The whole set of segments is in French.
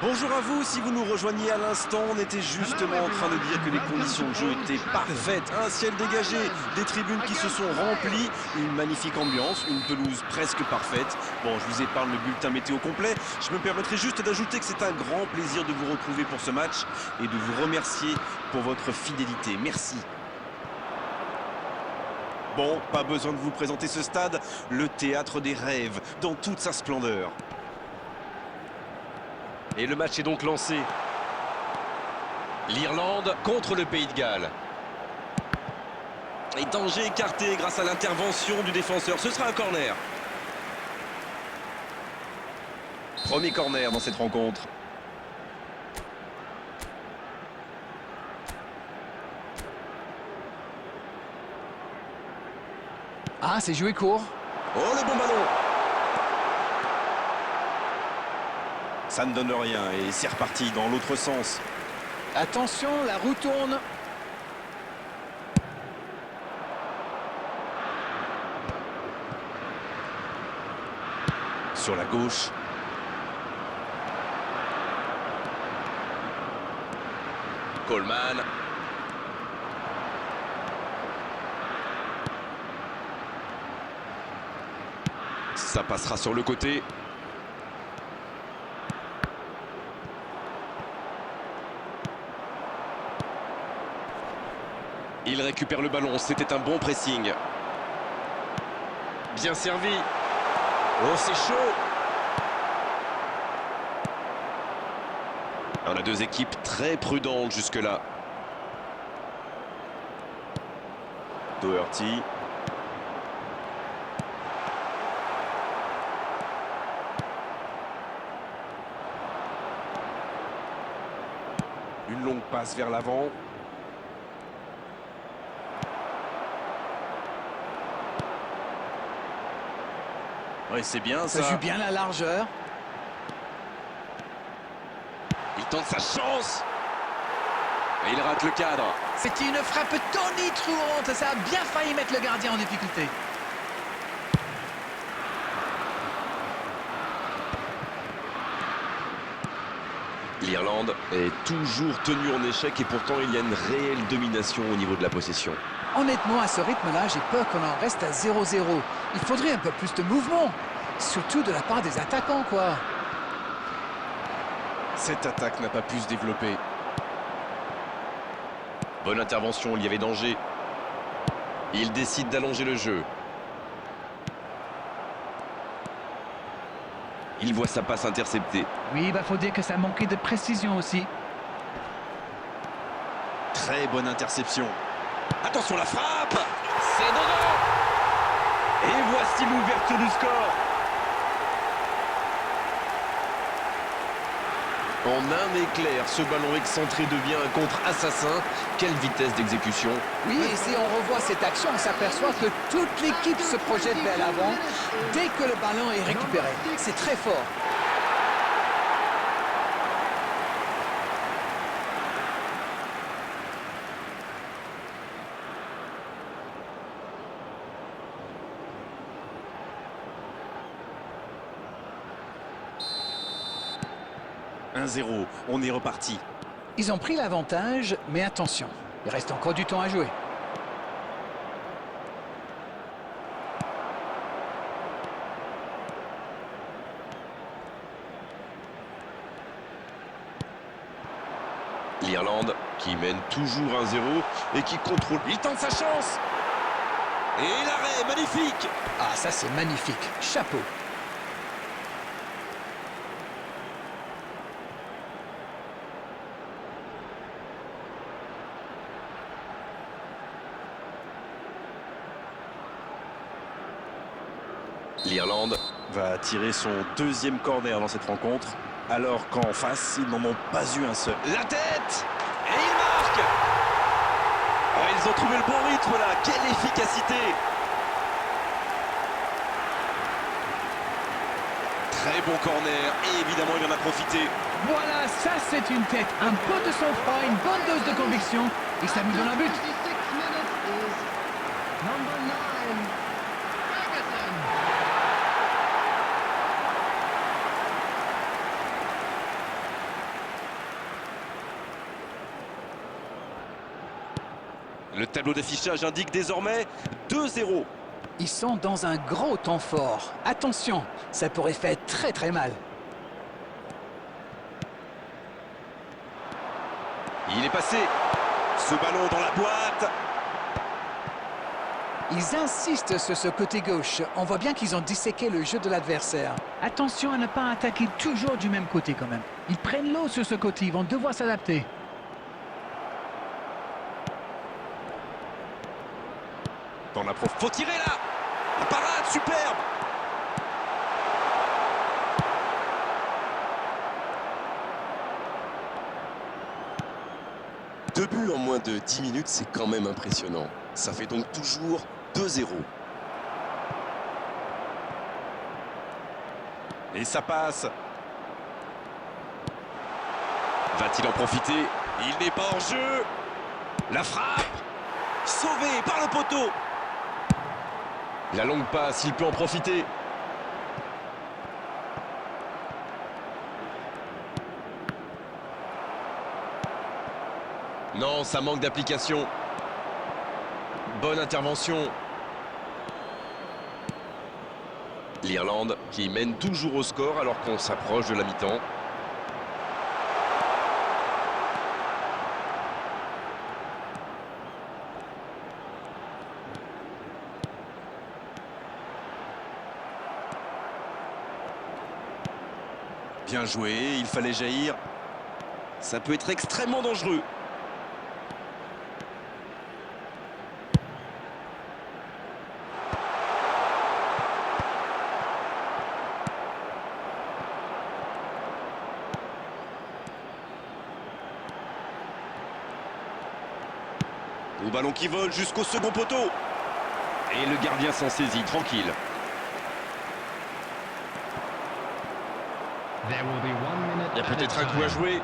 Bonjour à vous, si vous nous rejoignez à l'instant, on était justement en train de dire que les conditions de jeu étaient parfaites. Un ciel dégagé, des tribunes qui se sont remplies, une magnifique ambiance, une pelouse presque parfaite. Bon, je vous épargne le bulletin météo complet. Je me permettrai juste d'ajouter que c'est un grand plaisir de vous retrouver pour ce match et de vous remercier pour votre fidélité. Merci. Bon, pas besoin de vous présenter ce stade, le théâtre des rêves, dans toute sa splendeur. Et le match est donc lancé. L'Irlande contre le Pays de Galles. Et danger écarté grâce à l'intervention du défenseur. Ce sera un corner. Premier corner dans cette rencontre. Ah, c'est joué court. Oh, le bon ballon! Ça ne donne rien et c'est reparti dans l'autre sens. Attention, la roue tourne. Sur la gauche. Coleman. Ça passera sur le côté. Il récupère le ballon, c'était un bon pressing. Bien servi. Oh, c'est chaud. On a deux équipes très prudentes jusque-là. Doherty. Une longue passe vers l'avant. Oui, c'est bien ça. Ça joue bien la largeur. Il tente sa chance. Et il rate le cadre. C'était une frappe tonitruante. Ça a bien failli mettre le gardien en difficulté. L'Irlande est toujours tenue en échec et pourtant il y a une réelle domination au niveau de la possession. Honnêtement, à ce rythme-là, j'ai peur qu'on en reste à 0-0. Il faudrait un peu plus de mouvement. Surtout de la part des attaquants, quoi. Cette attaque n'a pas pu se développer. Bonne intervention, il y avait danger. Il décide d'allonger le jeu. Il voit sa passe interceptée. Oui, il faut dire que ça manquait de précision aussi. Très bonne interception. Attention la frappe! C'est dedans! Et voici l'ouverture du score. En un éclair, ce ballon excentré devient un contre-assassin. Quelle vitesse d'exécution! Oui, et si on revoit cette action, on s'aperçoit que toute l'équipe se projette vers l'avant dès que le ballon est récupéré. C'est très fort. « 1-0, on est reparti. Ils ont pris l'avantage, mais attention, il reste encore du temps à jouer. L'Irlande qui mène toujours 1-0 et qui contrôle. Il tente sa chance. Et l'arrêt, magnifique. Ah, ça c'est magnifique. Chapeau. L'Irlande Va tirer son deuxième corner dans cette rencontre, alors qu'en face, ils n'en ont pas eu un seul. la tête et il marque. Oh, ils ont trouvé le bon rythme là, quelle efficacité! Très bon corner, et évidemment il en a profité. Voilà, ça c'est une tête. Un peu de sang-froid, une bonne dose de conviction. Et ça nous donne un but. Le tableau d'affichage indique désormais 2-0. Ils sont dans un gros temps fort. Attention, ça pourrait faire très très mal. Il est passé. Ce ballon dans la boîte. Ils insistent sur ce côté gauche. On voit bien qu'ils ont disséqué le jeu de l'adversaire. Attention à ne pas attaquer toujours du même côté quand même. Ils prennent l'eau sur ce côté, ils vont devoir s'adapter. Dans la prof. Faut tirer là. La parade, superbe. Deux buts en moins de 10 minutes, c'est quand même impressionnant. Ça fait donc toujours 2-0. Et ça passe. Va-t-il en profiter? Il n'est pas hors jeu. La frappe. Sauvé par le poteau. La longue passe, il peut en profiter. Non, ça manque d'application. Bonne intervention. L'Irlande qui mène toujours au score alors qu'on s'approche de la mi-temps. Bien joué, il fallait jaillir. Ça peut être extrêmement dangereux. Au ballon qui vole jusqu'au second poteau. Et le gardien s'en saisit, tranquille. Il y a peut-être un coup à jouer.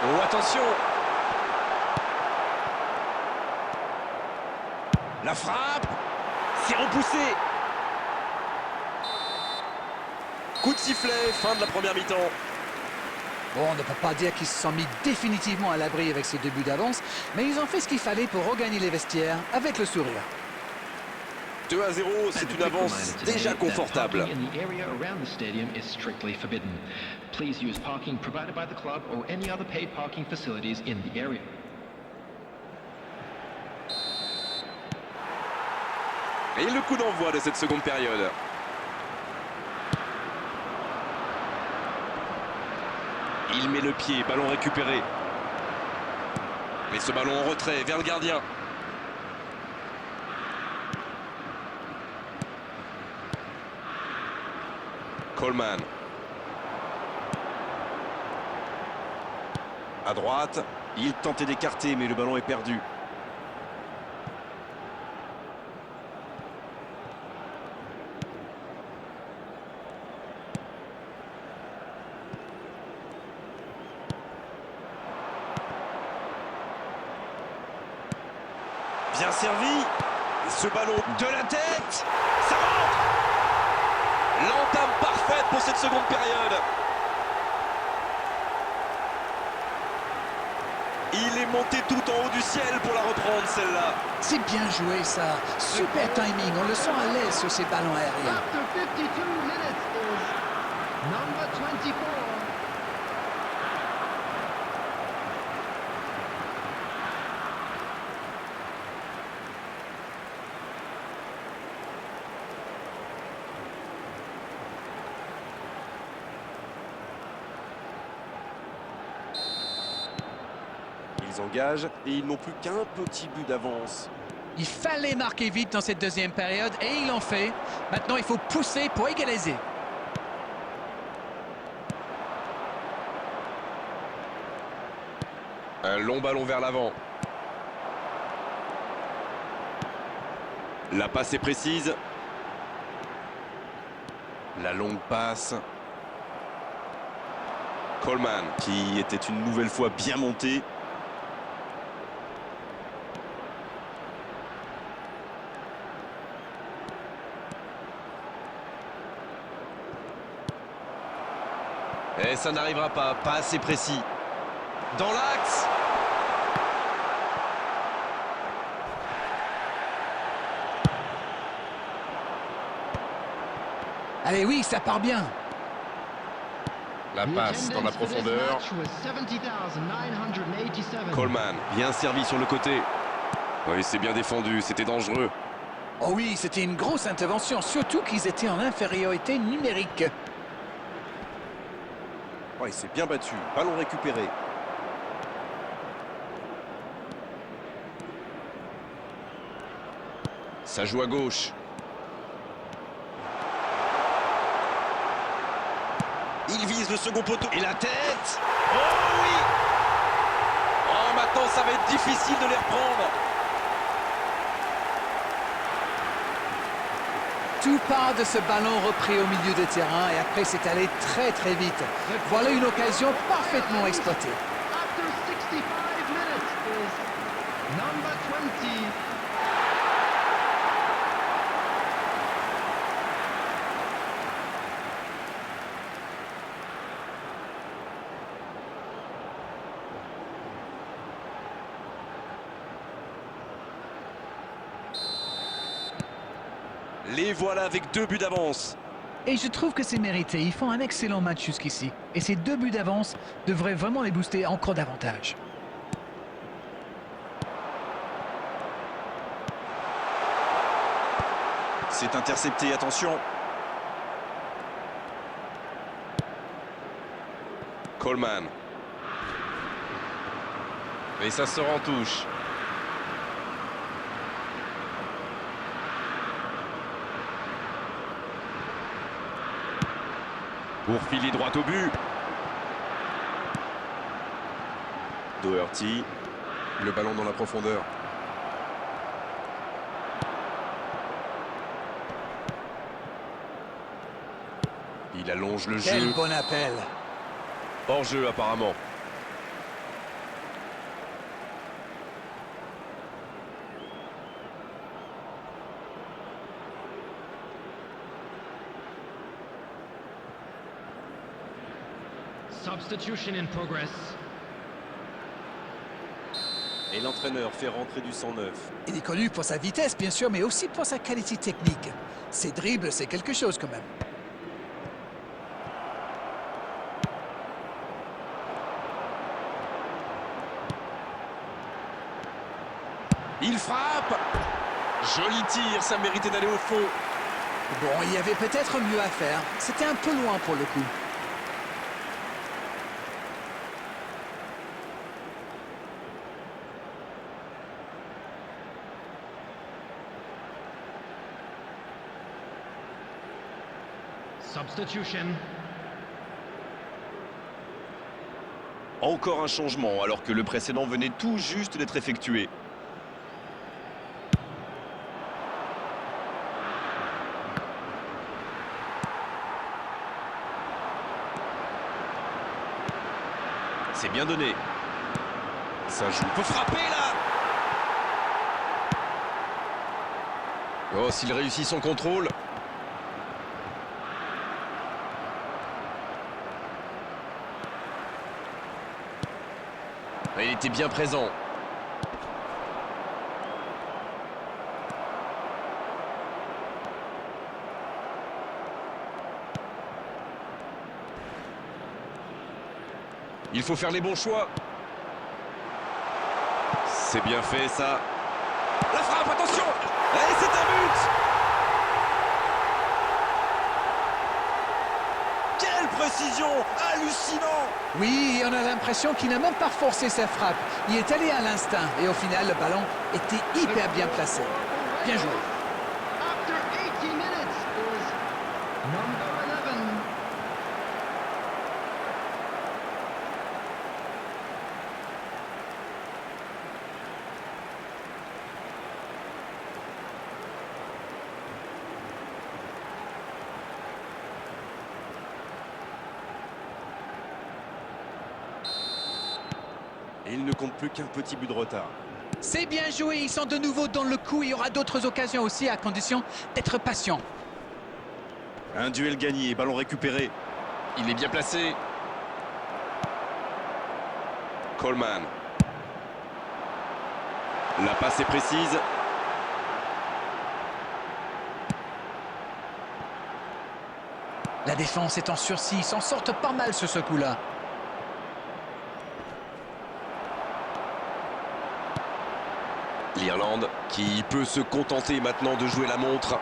Oh, attention! La frappe. C'est repoussé. Coup de sifflet, fin de la première mi-temps. Bon, on ne peut pas dire qu'ils se sont mis définitivement à l'abri avec ces 2 buts d'avance, mais ils ont fait ce qu'il fallait pour regagner les vestiaires avec le sourire. 2-0, c'est une avance déjà confortable. Et le coup d'envoi de cette seconde période. Il met le pied, ballon récupéré. Mais ce ballon en retrait vers le gardien. Coleman. À droite, il tentait d'écarter, mais le ballon est perdu. Bien servi. Et ce ballon de la tête. Ça rentre. L'entame parfaite pour cette seconde période. Il est monté tout en haut du ciel pour la reprendre, celle-là. C'est bien joué ça. Super timing, on le sent à l'aise sur ces ballons aériens. Ils engagent et ils n'ont plus qu'un petit but d'avance. Il fallait marquer vite dans cette deuxième période et ils l'ont fait. Maintenant, il faut pousser pour égaliser. Un long ballon vers l'avant. La passe est précise. La longue passe. Coleman, qui était une nouvelle fois bien monté. Et ça n'arrivera pas assez précis. Dans l'axe. Allez, oui, ça part bien. La passe dans la profondeur. Coleman, Bien servi sur le côté. oui, c'est bien défendu, c'était dangereux. Oh oui, c'était une grosse intervention, surtout qu'ils étaient en infériorité numérique. Oh, il s'est bien battu. Ballon récupéré. Ça joue à gauche. Il vise le second poteau. Et la tête. Oh oui. Oh, maintenant, ça va être difficile de les reprendre. Tout part de ce ballon repris au milieu de terrain et après c'est allé très très vite. Voilà une occasion parfaitement exploitée. After 65 minutes is number 20. Les voilà avec 2 buts d'avance. Et je trouve que c'est mérité. Ils font un excellent match jusqu'ici. Et ces 2 buts d'avance devraient vraiment les booster encore davantage. C'est intercepté, attention. Coleman. Et ça sort en touche. Pour filer droit au but. Doherty. Le ballon dans la profondeur. Il allonge le Quel jeu. bon appel. Hors jeu apparemment. Substitution in progress. Et l'entraîneur fait rentrer du 109. Il est connu pour sa vitesse bien sûr, mais aussi pour sa qualité technique. Ses dribbles, c'est quelque chose quand même. Il frappe. Joli tir, ça méritait d'aller au fond. Bon, il y avait peut-être mieux à faire. C'était un peu loin pour le coup. Substitution. Encore un changement alors que le précédent venait tout juste d'être effectué. C'est bien donné. Ça joue. Peut frapper là. Oh, s'il réussit son contrôle. Il était bien présent. Il faut faire les bons choix. C'est bien fait ça. La frappe, attention. Et c'est un but. Quelle précision. Hallucinant. Oui, et on a l'impression qu'il n'a même pas forcé sa frappe. Il est allé à l'instinct et au final, le ballon était hyper bien placé. Bien joué. After 80 minutes is number 11. Et il ne compte plus qu'un petit but de retard. C'est bien joué, ils sont de nouveau dans le coup. Il y aura d'autres occasions aussi à condition d'être patient. Un duel gagné, ballon récupéré. Il est bien placé. Coleman. La passe est précise. La défense est en sursis, ils s'en sortent pas mal sur ce coup-là. L'Irlande qui peut se contenter maintenant de jouer la montre.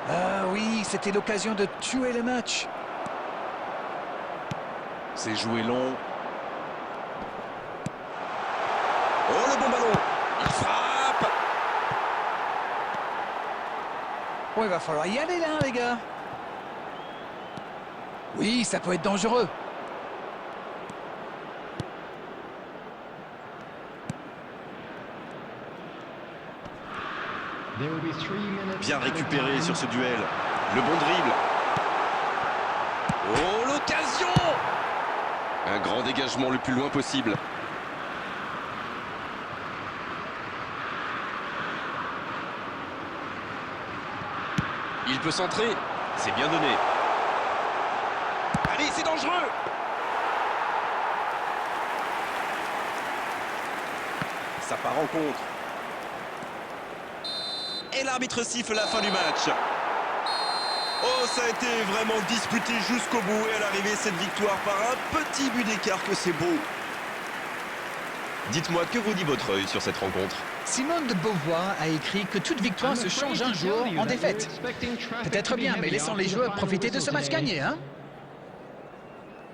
Ah oui, c'était l'occasion de tuer le match. C'est joué long. Oh, le bon ballon. Il frappe. Oh, il va falloir y aller là, les gars. Oui, ça peut être dangereux. There will be 3 minutes. Bien added récupéré time. sur ce duel. Le bon dribble. Oh, l'occasion! Un grand dégagement le plus loin possible. Il peut centrer. C'est bien donné. Allez, c'est dangereux! Ça part en contre. Et l'arbitre siffle la fin du match. Oh, ça a été vraiment disputé jusqu'au bout. Et à l'arrivée, cette victoire par un petit but d'écart, que c'est beau. Dites-moi, que vous dit votre œil sur cette rencontre? Simone de Beauvoir a écrit que toute victoire se change un jour en défaite. Peut-être bien, mais laissons les joueurs profiter de ce match gagné, hein?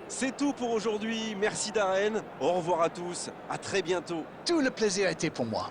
C'est tout pour aujourd'hui. Merci Darren. Au revoir à tous. À très bientôt. Tout le plaisir était pour moi.